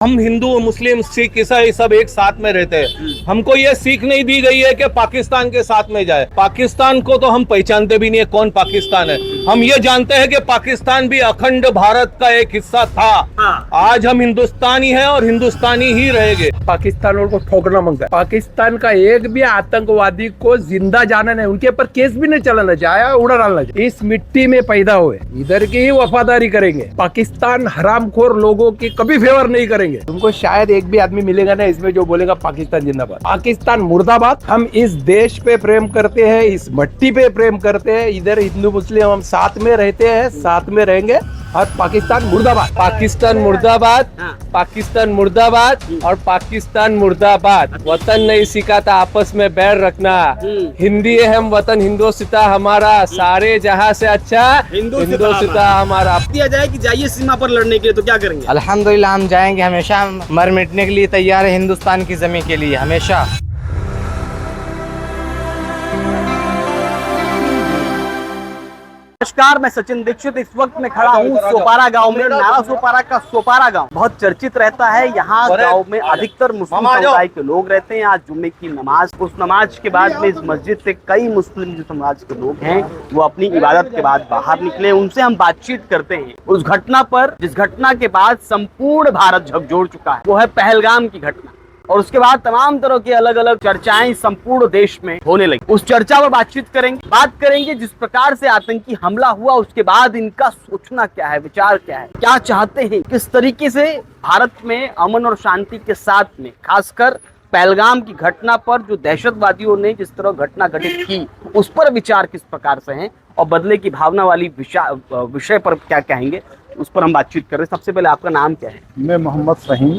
हम हिंदू मुस्लिम सिख ईसाई सब एक साथ में रहते हैं। हमको ये सीख नहीं दी गई है कि पाकिस्तान के साथ में जाए। पाकिस्तान को तो हम पहचानते भी नहीं है कौन पाकिस्तान है। हम ये जानते हैं कि पाकिस्तान भी अखंड भारत का एक हिस्सा था। आज हम हिंदुस्तानी हैं और हिंदुस्तानी ही रहेंगे। पाकिस्तान को ठोकना मांगता है। पाकिस्तान का एक भी आतंकवादी को जिंदा जाना नहीं, उनके ऊपर केस भी नहीं चलाना चाहिए, उड़ा डालना चाहिए। इस मिट्टी में पैदा हुए, इधर की ही वफादारी करेंगे। पाकिस्तान हरामखोर लोगों की कभी फेवर नहीं करेंगे। तुमको शायद एक भी आदमी मिलेगा ना इसमें जो बोलेगा पाकिस्तान जिंदाबाद, पाकिस्तान मुर्दाबाद। हम इस देश पे प्रेम करते हैं, इस मिट्टी पे प्रेम करते हैं। इधर हिंदू मुस्लिम हम साथ में रहते हैं, साथ में रहेंगे। और पाकिस्तान मुर्दाबाद, पाकिस्तान मुर्दाबाद, पाकिस्तान मुर्दाबाद और पाकिस्तान मुर्दाबाद। वतन नहीं सिखाता आपस में बैर रखना। हिंदी है हम वतन, हिंदुस्तान हमारा, सारे जहां से अच्छा हिंदुस्तान हमारा। दिया जाए कि जाइए सीमा पर लड़ने के लिए तो क्या करेंगे? अल्हम्दुलिल्लाह हम जाएंगे, हमेशा मर मिटने के लिए तैयार है हिंदुस्तान की जमीन के लिए, हमेशा। नमस्कार, मैं सचिन दीक्षित। इस वक्त मैं खड़ा हूँ सोपारा गांव में। नारा सोपारा का सोपारा गांव बहुत चर्चित रहता है। यहाँ गांव में अधिकतर मुस्लिम समुदाय के लोग रहते हैं। आज जुम्मे की नमाज, उस नमाज के बाद में इस मस्जिद से कई मुस्लिम जो समाज के लोग हैं वो अपनी इबादत के बाद बाहर निकले। उनसे हम बातचीत करते हैं उस घटना पर जिस घटना के बाद संपूर्ण भारत झकझोर चुका है। वो है पहलगाम की घटना। और उसके बाद तमाम तरह की अलग अलग चर्चाएं संपूर्ण देश में होने लगी। उस चर्चा पर बातचीत करेंगे, बात करेंगे जिस प्रकार से आतंकी हमला हुआ उसके बाद इनका सोचना क्या है, विचार क्या है, क्या चाहते हैं, किस तरीके से भारत में अमन और शांति के साथ में खासकर पहलगाम की घटना पर जो दहशतवादियों ने जिस तरह घटना घटित की उस पर विचार किस प्रकार से है और बदले की भावना वाली विषय पर क्या कहेंगे, उस पर हम बातचीत कर रहे हैं। सबसे पहले आपका नाम क्या है? मैं मोहम्मद फहीम,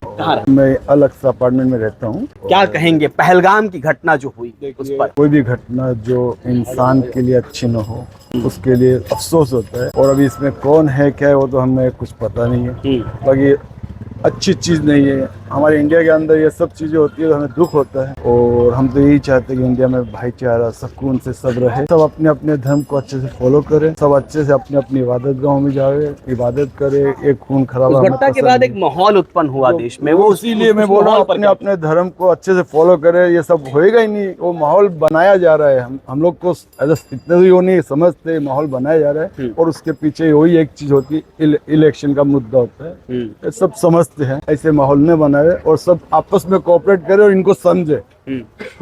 मैं अलग सा अपार्टमेंट में रहता हूँ। क्या कहेंगे पहलगाम की घटना जो हुई उस पर? कोई भी घटना जो इंसान के लिए अच्छी न हो उसके लिए अफसोस होता है। और अभी इसमें कौन है क्या है वो तो हमें कुछ पता नहीं है। बाकी अच्छी चीज़ नहीं है। हमारे इंडिया के अंदर ये सब चीज़ें होती है तो हमें दुख होता है। और हम तो यही चाहते हैं कि इंडिया में भाईचारा सुकून से सब रहे, सब अपने अपने धर्म को अच्छे से फॉलो करें, सब अच्छे से अपने अपनी इबादत गाहों में जाए, इबादत करे। एक खून खराबा घटना के बाद एक माहौल उत्पन्न हुआ देश में, वो इसीलिए मैं बोल रहा हूँ अपने अपने धर्म को अच्छे से फॉलो करे। ये सब होएगा ही नहीं, वो माहौल बनाया जा रहा है। हम लोग को इतना भी वो नहीं समझते, माहौल बनाया जा रहा है। और उसके पीछे वही एक चीज होती है, इलेक्शन का मुद्दा होता है। ये सब समझते हैं, ऐसे माहौल में बनाए और सब आपस में कोऑपरेट करे और इनको समझे।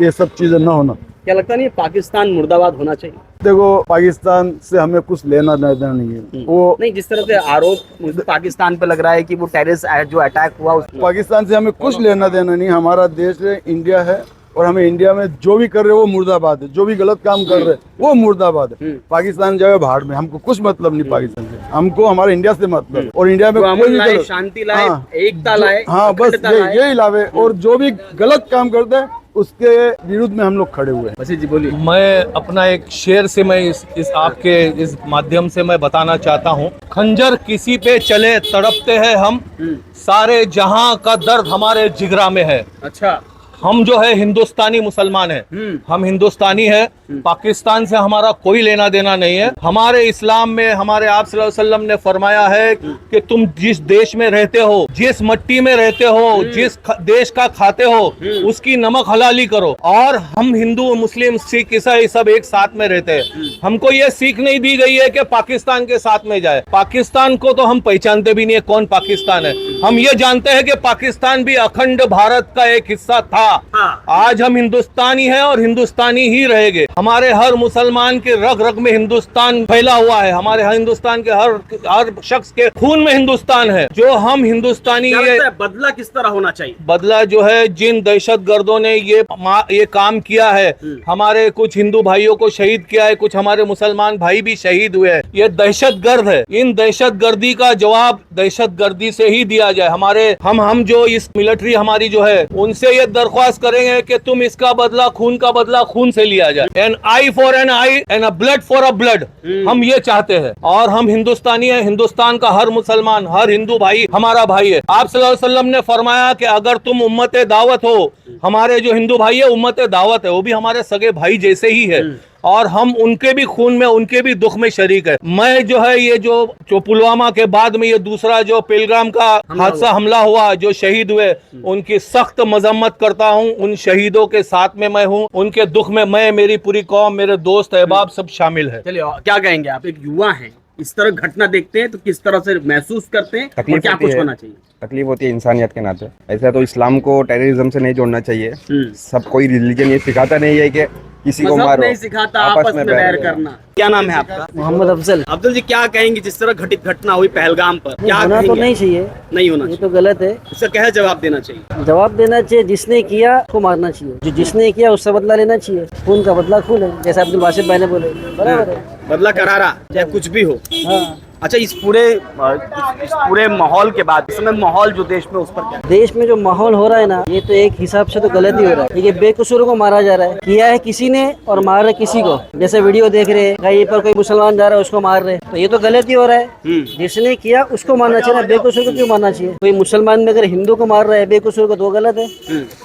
ये सब चीजें ना होना। क्या लगता नहीं पाकिस्तान मुर्दाबाद होना चाहिए? देखो, पाकिस्तान से हमें कुछ लेना देना नहीं है। वो नहीं, जिस तरह से आरोप पाकिस्तान पे लग रहा है कि वो टेररिस्ट जो अटैक हुआ पाकिस्तान से हमें कुछ लेना देना नहीं। हमारा देश है, इंडिया है, और हमें इंडिया में जो भी कर रहे हैं वो मुर्दाबाद है। जो भी गलत काम कर रहे हैं वो मुर्दाबाद है। पाकिस्तान जाए भाड़ में, हमको कुछ मतलब नहीं पाकिस्तान से, हमको हमारे इंडिया से मतलब। और इंडिया में कोई भी शांति लाए, एकता लाए, हाँ बस यही लावे। और जो भी गलत काम करते हैं उसके विरुद्ध में हम लोग खड़े हुए हैं। जी बोलिए। मैं अपना एक शेर से मैं इस आपके इस माध्यम से मैं बताना चाहता हूँ। खंजर किसी पे चले तड़पते हैं हम, सारे जहां का दर्द हमारे जिगरा में है। अच्छा, हम जो है हिंदुस्तानी मुसलमान है, हम हिंदुस्तानी है। पाकिस्तान से हमारा कोई लेना देना नहीं है। हमारे इस्लाम में हमारे आप सल्लल्लाहु अलैहि वसल्लम ने फरमाया है कि तुम जिस देश में रहते हो, जिस मिट्टी में रहते हो, जिस देश का खाते हो उसकी नमक हलाली करो। और हम हिंदू मुस्लिम सिख ईसाई सब एक साथ में रहते हैं। हमको ये सीख नहीं दी गई है कि पाकिस्तान के साथ में जाए। पाकिस्तान को तो हम पहचानते भी नहीं है कौन पाकिस्तान है। हम ये जानते हैं कि पाकिस्तान भी अखंड भारत का एक हिस्सा था। आज हम हिंदुस्तानी हैं और हिंदुस्तानी ही रहेंगे। हमारे हर मुसलमान के रग रग में हिंदुस्तान फैला हुआ है। हमारे हिंदुस्तान के हर शख्स के खून में हिंदुस्तान है। जो हम हिंदुस्तानी बदला किस तरह होना चाहिए? बदला जो है, जिन दहशतगर्दों ने ये काम किया है, हमारे कुछ हिंदू भाइयों को शहीद किया है, कुछ हमारे मुसलमान भाई भी शहीद हुए हैं। ये दहशतगर्द है। इन दहशतगर्दी का जवाब दहशतगर्दी से ही दिया जाए। हम जो इस मिलिट्री हमारी जो है उनसे ये दरख्वास्त करेंगे कि तुम इसका बदला खून से लिया जाए। An eye for an eye and a blood for a blood. हम ये चाहते हैं। और हम हिंदुस्तानी हैं। हिंदुस्तान का हर मुसलमान, हर हिंदू भाई हमारा भाई है। आप सल्लल्लाहु अलैहि वसल्लम ने फरमाया कि अगर तुम उम्मत दावत हो, हमारे जो हिंदू भाई है उम्मत दावत है, वो भी हमारे सगे भाई जैसे ही है। और हम उनके भी खून में, उनके भी दुख में शरीक है। मैं जो है ये जो पुलवामा के बाद में ये दूसरा जो पेलगाम का हादसा हमला हुआ, जो शहीद हुए, उनकी सख्त मजम्मत करता हूँ। उन शहीदों के साथ में मैं हूँ, उनके दुख में मैं, मेरी पूरी कौम, मेरे दोस्त अहबाब सब शामिल है। चलिए, और क्या कहेंगे आप, एक युवा हैं, इस तरह घटना देखते हैं तो किस तरह से महसूस करते हैं और क्या कुछ होना चाहिए? तकलीफ होती है इंसानियत के नाते। ऐसा तो इस्लाम को टेररिज्म से नहीं जोड़ना चाहिए। सब कोई रिलीजन ये सिखाता नहीं है कि किसी को मजहब मारो, नहीं सिखाता आपस में बैर करना। क्या नाम है आपका? मोहम्मद अफजल। अफजल जी, क्या कहेंगे जिस तरह घटित घटना हुई पहलगाम पर, क्या होना तो कहेंगे? नहीं चाहिए, नहीं होना ये चाहिए, तो गलत है। इसका क्या जवाब देना चाहिए? जवाब देना चाहिए, जिसने किया उसको मारना चाहिए, जो जिसने किया उससे बदला लेना चाहिए। खून का बदला खून है, जैसे अब्दुल बासित भाई ने बोले, बराबर है। बदला करारा, चाहे कुछ भी हो। हाँ, अच्छा, इस पूरे माहौल के बाद, इस समय माहौल जो देश में, उस पर क्या? देश में जो माहौल हो रहा है ना, ये तो एक हिसाब से तो गलत ही हो रहा है। ये बेकसूर को मारा जा रहा है, किया है किसी ने और मार रहे किसी को। जैसे वीडियो देख रहे हैं, कहीं पर कोई मुसलमान जा रहा है उसको मार रहे, तो ये तो गलत ही हो रहा है। जिसने किया उसको मारना चाहिए ना, बेकसूर को क्यों मारना चाहिए? कोई मुसलमान में अगर हिंदू को मार रहा है बेकसूर को, तो गलत है।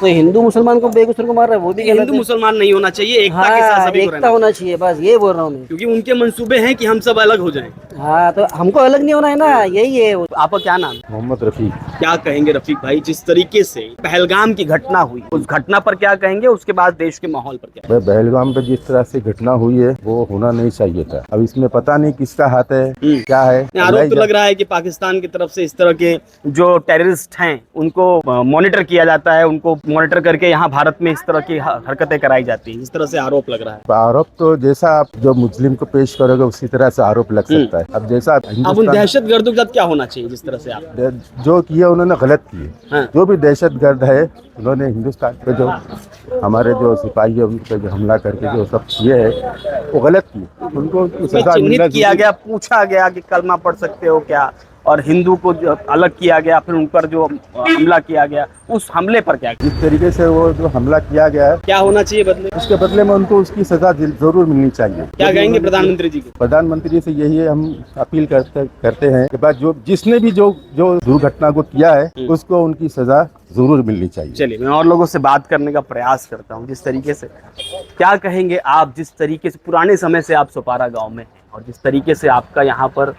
कोई हिंदू मुसलमान को बेकसूर को मार रहा है, वो भी गलत हिंदू है। मुसलमान नहीं होना चाहिए, एकता के साथ हाँ, सभी को एकता रहना, होना चाहिए, बस ये बोल रहा हूँ मैं। क्योंकि उनके मंसूबे हैं कि हम सब अलग हो जाएं। हाँ, तो हमको अलग नहीं होना है ना, यही है। आपका क्या नाम? मोहम्मद रफीक। क्या कहेंगे रफीक भाई, जिस तरीके से पहलगाम की घटना हुई, उस घटना पर क्या कहेंगे? उसके बाद देश के माहौल पर क्या? पहलगाम पे जिस तरह से घटना हुई है वो होना नहीं चाहिए था। अब इसमें पता नहीं किसका हाथ है, क्या है। आरोप तो लग रहा है कि पाकिस्तान की तरफ से इस तरह के जो टेररिस्ट हैं उनको मॉनिटर किया जाता है, उनको मॉनिटर करके यहाँ भारत में इस तरह की हरकतें कराई जाती हैं, इस तरह से आरोप लग रहा है। आरोप तो जैसा आप जो मुस्लिम को पेश करोगे उसी तरह से आरोप लग सकता है। अब जैसा अब उन दहशतगर्दों के साथ क्या होना चाहिए, जिस तरह से आप जो किया उन्होंने गलत किए। हाँ। जो भी दहशतगर्द है उन्होंने हिंदुस्तान पे जो हमारे जो सिपाही है उन पे जो हमला करके जो सब किए है वो गलत किए। उनको सजा चिन्हित मिलना किया गया, पूछा गया कि कलमा पढ़ सकते हो क्या, और हिंदू को जो अलग किया गया, फिर उन पर जो हमला किया गया, उस हमले पर क्या, इस तरीके से वो जो हमला किया गया है क्या होना चाहिए बदले? उसके बदले में उनको उसकी सजा जरूर मिलनी चाहिए। क्या कहेंगे प्रधानमंत्री जी के? प्रधानमंत्री से यही है, हम अपील करते हैं कि बाद जो जिसने भी जो दुर्घटना को किया है उसको उनकी सजा जरूर मिलनी चाहिए। चलिए, मैं और लोगों से बात करने का प्रयास करता हूँ। जिस तरीके से, क्या कहेंगे आप, जिस तरीके से पुराने समय से आप सोपारा गांव में हैं और जिस तरीके से आपका यहाँ पर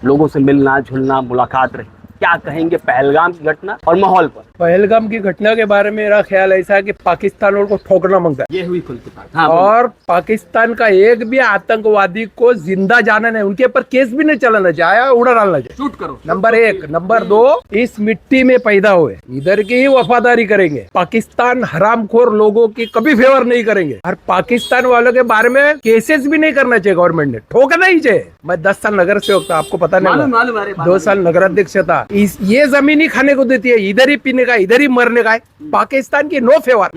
लोगों से मिलना जुलना मुलाकात रही, क्या कहेंगे पहलगाम की घटना और माहौल पर? पहलगाम की घटना के बारे में मेरा ख्याल ऐसा है कि पाकिस्तान उनको ठोकना मांगता है। ये हुई खुल की बात। हाँ, और पाकिस्तान का एक भी आतंकवादी को जिंदा जाना नहीं, उनके ऊपर केस भी नहीं चलाना चाहिए, उड़ा डालना चाहिए। शूट करो। नंबर 1। नंबर 2, इस मिट्टी में पैदा हुए, इधर की ही वफादारी करेंगे। पाकिस्तान हरामखोर लोगों की कभी फेवर नहीं करेंगे। और पाकिस्तान वालों के बारे में केसेस भी नहीं करना चाहिए गवर्नमेंट ने, ठोकना ही चाहिए। मैं 10 साल नगर सेवक था, आपको पता नहीं, मालूम है, 2 साल नगराध्यक्ष था। ये जमीन ही खाने को देती है, इधर ही पीने का, इधर ही मरने का है। पाकिस्तान की नो फेवर।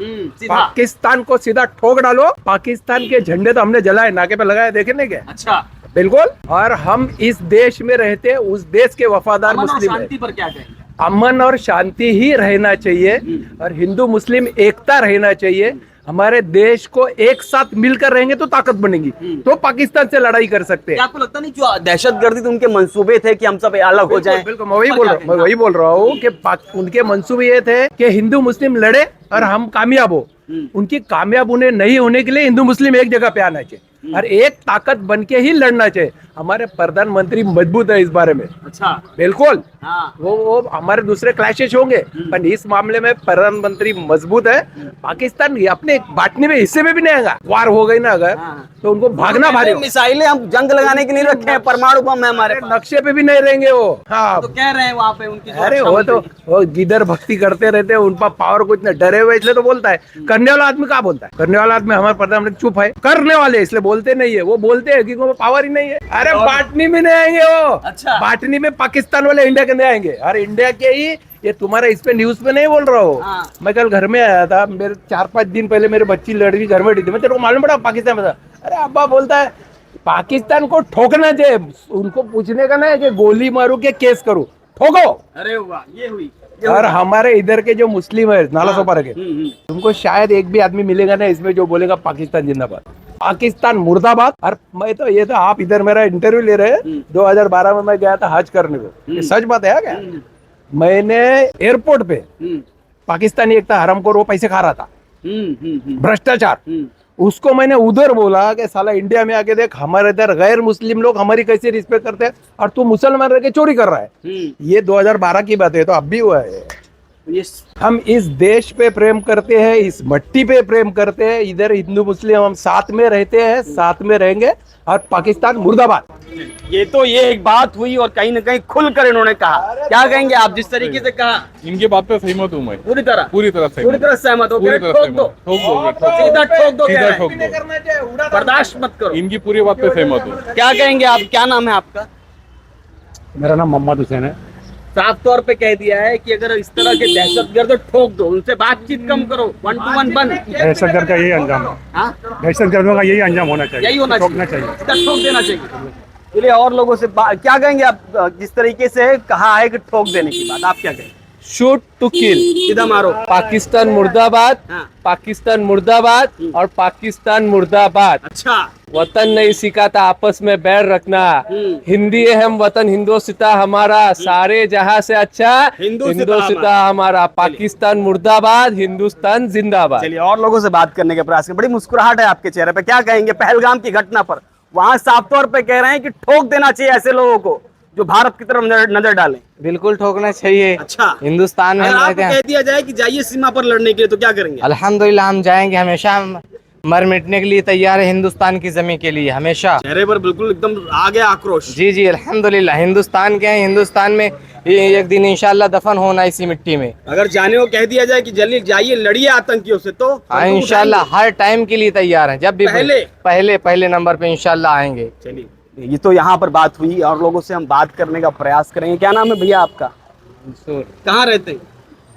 पाकिस्तान को सीधा ठोक डालो। पाकिस्तान के झंडे तो हमने जलाए, नाके पे लगाए, देखे नहीं क्या? अच्छा, बिल्कुल। और हम इस देश में रहते, उस देश के वफादार मुस्लिम हैं। शांति पर क्या कहेंगे? अमन और शांति ही रहना चाहिए और हिंदू मुस्लिम एकता रहना चाहिए। हमारे देश को एक साथ मिलकर रहेंगे तो ताकत बनेगी, तो पाकिस्तान से लड़ाई कर सकते हैं। क्या आपको लगता नहीं जो दहशतगर्दी थे उनके मंसूबे थे कि हम सब अलग हो जाएं? बिल्कुल, मैं वही बोल रहा हूँ कि उनके मंसूबे ये थे कि हिंदू मुस्लिम लड़े और हम कामयाब हो। उनकी कामयाब उन्हें नहीं होने के लिए हिंदू मुस्लिम एक जगह पे आना चाहिए और एक ताकत बन के ही लड़ना चाहिए। हमारे प्रधानमंत्री मजबूत है इस बारे में। अच्छा, बिल्कुल। हाँ। वो हमारे दूसरे क्लैशेस होंगे पर इस मामले में प्रधानमंत्री मजबूत है। पाकिस्तान ये अपने बांटने में हिस्से में भी नहीं आएगा। वार हो गई ना अगर, तो उनको भागना भारी होगा। मिसाइलें हम जंग लगाने के लिए रखे हैं, परमाणु बम है हमारे पास। नक्शे पे भी नहीं रहेंगे वो। हाँ, तो कह रहे हैं वहाँ पे उनकी जो अरे रक्षा वो तो मंत्री- वो जिधर भक्ति करते रहते हैं, उनका पावर को इतने डरे हुए इसलिए तो बोलता है। करने वाला आदमी क्या बोलता है? करने वाला आदमी, हमारे प्रधानमंत्री चुप है, करने वाले इसलिए बोलते नहीं है। वो बोलते हैं कि वो पावर ही नहीं है। अरे बांटनी में नहीं आएंगे वो। अच्छा। बांटनी में पाकिस्तान वाले इंडिया के नहीं आएंगे और इंडिया के ही। ये तुम्हारा इस पे न्यूज पे नहीं बोल रहा हूँ। हाँ। मैं कल घर में आया था, मेरे 4-5 दिन पहले मेरे बच्ची लड़की घर में थी। मैं तेरे को मालूम पड़ा पाकिस्तान में था। अरे अब्बा बोलता है पाकिस्तान को ठोकना चाहिए। उनको पूछने का ना है कि गोली मारू के केस करूं, ठोको। अरे वाह, ये हुई। और हमारे इधर के जो मुस्लिम है नाला सोपारा के, तुमको शायद एक भी आदमी मिलेगा ना इसमें जो बोलेगा पाकिस्तान जिंदाबाद, पाकिस्तान मुर्दाबाद। और मैं तो ये था, आप इधर मेरा इंटरव्यू ले रहे हैं। 2012 में मैं गया था हज करने को। ये सच बात है क्या? मैंने एयरपोर्ट पे पाकिस्तानी एक था हरामखोर, वो पैसे खा रहा था, भ्रष्टाचार। उसको मैंने उधर बोला कि साला इंडिया में आके देख हमारे इधर गैर मुस्लिम लोग हमारी कैसे रिस्पेक्ट करते हैं और तू मुसलमान रह के चोरी कर रहा है। ये 2012 की बात है, तो अब भी हुआ है। ये हम इस देश पे प्रेम करते हैं, इस मट्टी पे प्रेम करते हैं। इधर हिंदू मुस्लिम हम साथ में रहते हैं, साथ में रहेंगे। और पाकिस्तान मुर्दाबाद। ये एक बात हुई और कहीं ना कहीं खुलकर इन्होंने कहा। क्या कहेंगे आप, जिस तरीके से कहा? इनकी बात पे सहमत हूँ मैं, पूरी तरह पूरी तरह सहमत हो। पूरी तरह ठोक दो, ठोक दो, सीधा ठोक दो, सीधा ठोक दो, बर्दाश्त मत करो। इनकी पूरी बात पे सहमत हूँ। क्या कहेंगे आप, क्या नाम है आपका? मेरा नाम मोहम्मद हुसैन है। साफ तौर पे कह दिया है कि अगर इस तरह के दहशतगर्द ठोक दो, उनसे बातचीत कम करो, 1 to 1 बंद। दहशतगर्द का यही अंजाम है, हाँ? दहशतगर्दों का यही अंजाम होना चाहिए, यही होना ठोकना चाहिए, चाहिए। सीधा ठोक देना चाहिए। चलिए और लोगों से क्या कहेंगे आप, जिस तरीके से कहा है कि ठोक देने की बात, आप क्या कहेंगे? शूट टू किल, सीधा मारो। पाकिस्तान मुर्दाबाद, हाँ। पाकिस्तान मुर्दाबाद और पाकिस्तान मुर्दाबाद। अच्छा, वतन नहीं सिखाता आपस में बैर रखना। हिंदी है हम वतन हिंदुस्ता हमारा, सारे जहां से अच्छा हिंदुस्ता हमारा। पाकिस्तान मुर्दाबाद, हिंदुस्तान जिंदाबाद। चलिए और लोगों से बात करने का प्रयास करें। बड़ी मुस्कुराहट है आपके चेहरे पे, क्या कहेंगे पहलगाम की घटना पर? वहां साफ तौर पे कह रहे हैं कि ठोक देना चाहिए ऐसे लोगों को जो भारत की तरफ नजर डालें। बिल्कुल ठोकना चाहिए। अच्छा, हिंदुस्तान में अगर हम आपको रहते हैं। कह दिया जाए कि जाइए सीमा पर लड़ने के लिए, तो क्या करेंगे? अल्हम्दुलिल्लाह हम जाएंगे, हमेशा हम मर मिटने के लिए तैयार है हिंदुस्तान की जमीन के लिए, हमेशा। चेहरे पर बिल्कुल एकदम आ गया आक्रोश। जी जी अल्हम्दुलिल्लाह, हिंदुस्तान के हैं, हिंदुस्तान में एक दिन इंशाल्लाह दफन होना इसी मिट्टी में। अगर जाने को कह दिया जाए कि जल्दी जाइए लड़िए आतंकियों से, तो हाँ इंशाल्लाह हर टाइम के लिए तैयार है, जब भी पहले नंबर पे इंशाल्लाह आएंगे। चलिए, ये तो यहाँ पर बात हुई और लोगों से हम बात करने का प्रयास करेंगे। क्या नाम है भैया आपका? कहाँ रहते हैं?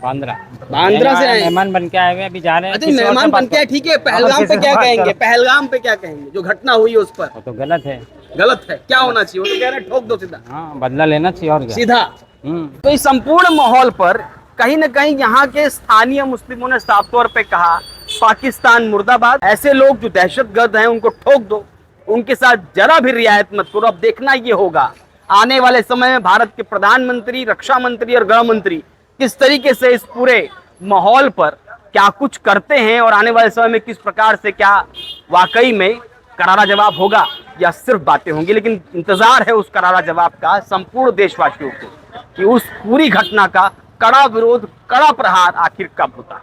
बांद्रा से आए? मेहमान बन के आए हुए, अभी जा रहे हैं। अच्छा, मेहमान बन के, ठीक है। पहलगाम पे क्या कहेंगे? पहलगाम पे क्या कहेंगे जो घटना हुई है उस पर? वो तो गलत है। गलत है, क्या होना चाहिए? वो तो कह रहे हैं ठोक दो सीधा। हाँ, बदला लेना चाहिए और क्या। सीधा। तो इस संपूर्ण माहौल पर कहीं न कहीं यहाँ के स्थानीय मुस्लिमों ने साफ तौर पे कहा पाकिस्तान मुर्दाबाद। ऐसे लोग जो दहशतगर्द हैं उनको ठोक दो, उनके साथ जरा भी रियायत मत करो। अब देखना ये होगा आने वाले समय में भारत के प्रधानमंत्री, रक्षा मंत्री और गृह मंत्री किस तरीके से इस पूरे माहौल पर क्या कुछ करते हैं और आने वाले समय में किस प्रकार से क्या वाकई में करारा जवाब होगा या सिर्फ बातें होंगी। लेकिन इंतजार है उस करारा जवाब का संपूर्ण देशवासियों को कि उस पूरी घटना का कड़ा विरोध, कड़ा प्रहार आखिर कब होता है।